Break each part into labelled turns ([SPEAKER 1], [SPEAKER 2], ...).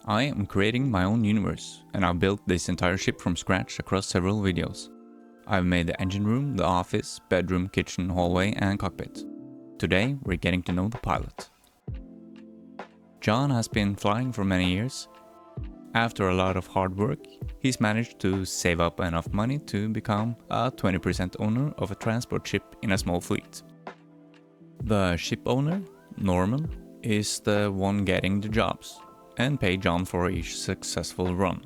[SPEAKER 1] I am creating my own universe, and I've built this entire ship from scratch across several videos. I've made the engine room, the office, bedroom, kitchen, hallway and cockpit. Today we're getting to know the pilot. John has been flying for many years. After a lot of hard work, he's managed to save up enough money to become a 20% owner of a transport ship in a small fleet. The ship owner, Norman, is the one getting the jobs and pay John for each successful run.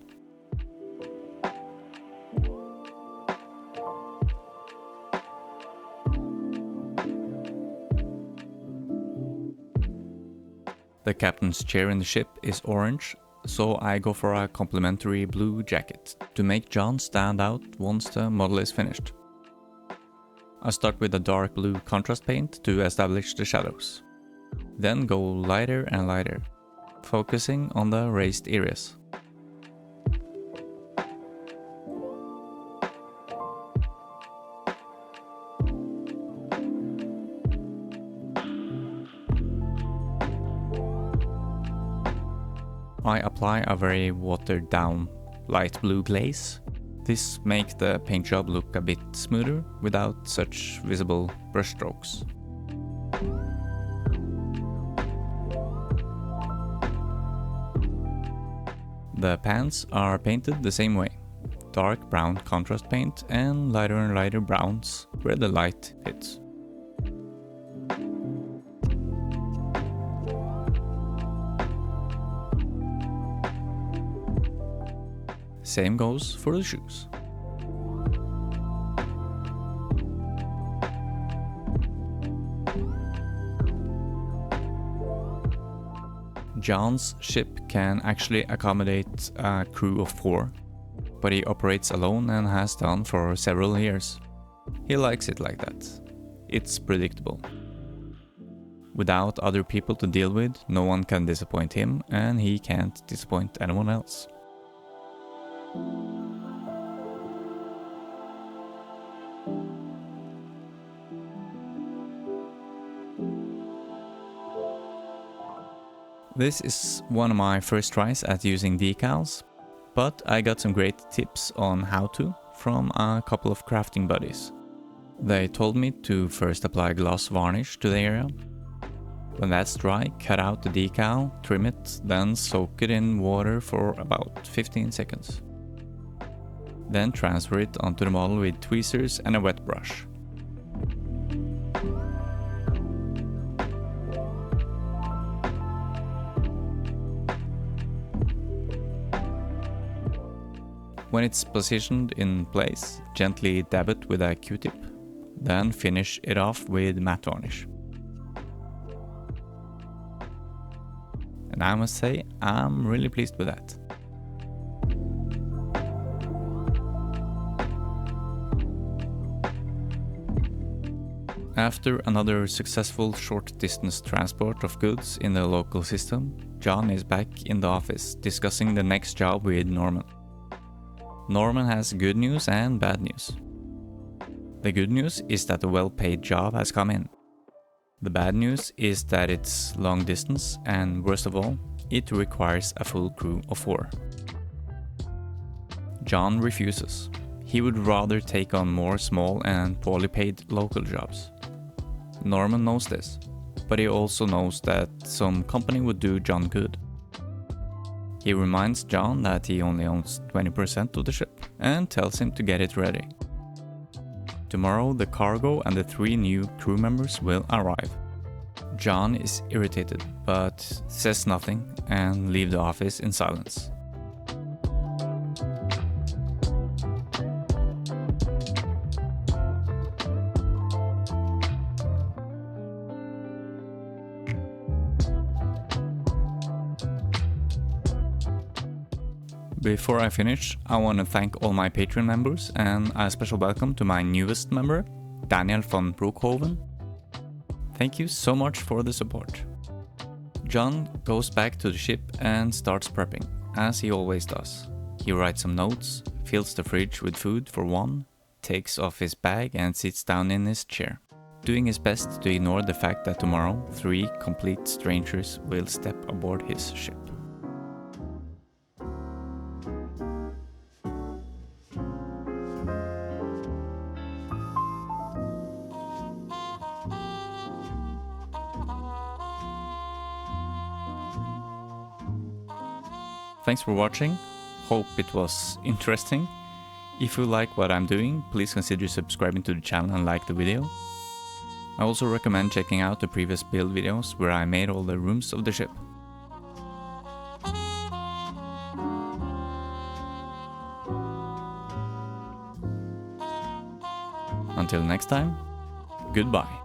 [SPEAKER 1] The captain's chair in the ship is orange, so I go for a complimentary blue jacket to make John stand out once the model is finished. I start with a dark blue contrast paint to establish the shadows. Then go lighter and lighter, focusing on the raised areas. I apply a very watered down light blue glaze. This makes the paint job look a bit smoother without such visible brushstrokes. The pants are painted the same way. Dark brown contrast paint and lighter browns where the light hits. Same goes for the shoes. John's ship can actually accommodate a crew of 4, but he operates alone and has done for several years. He likes it like that. It's predictable. Without other people to deal with, no one can disappoint him, and he can't disappoint anyone else. This is one of my first tries at using decals, but I got some great tips on how to from a couple of crafting buddies. They told me to first apply gloss varnish to the area. When that's dry, cut out the decal, trim it, then soak it in water for about 15 seconds. Then transfer it onto the model with tweezers and a wet brush. When it's positioned in place, gently dab it with a Q-tip, then finish it off with matte varnish. And I must say, I'm really pleased with that. After another successful short-distance transport of goods in the local system, John is back in the office discussing the next job with Norman. Norman has good news and bad news. The good news is that a well-paid job has come in. The bad news is that it's long distance and, worst of all, it requires a full crew of 4. John refuses. He would rather take on more small and poorly paid local jobs. Norman knows this, but he also knows that some company would do John good. He reminds John that he only owns 20% of the ship and tells him to get it ready. Tomorrow the cargo and the 3 new crew members will arrive. John is irritated, but says nothing and leaves the office in silence. Before I finish, I want to thank all my Patreon members and a special welcome to my newest member, Daniel van Broekhoven. Thank you so much for the support. John goes back to the ship and starts prepping, as he always does. He writes some notes, fills the fridge with food for one, takes off his bag and sits down in his chair, doing his best to ignore the fact that tomorrow 3 complete strangers will step aboard his ship. Thanks for watching, hope it was interesting. If you like what I'm doing, please consider subscribing to the channel and like the video. I also recommend checking out the previous build videos where I made all the rooms of the ship. Until next time, goodbye.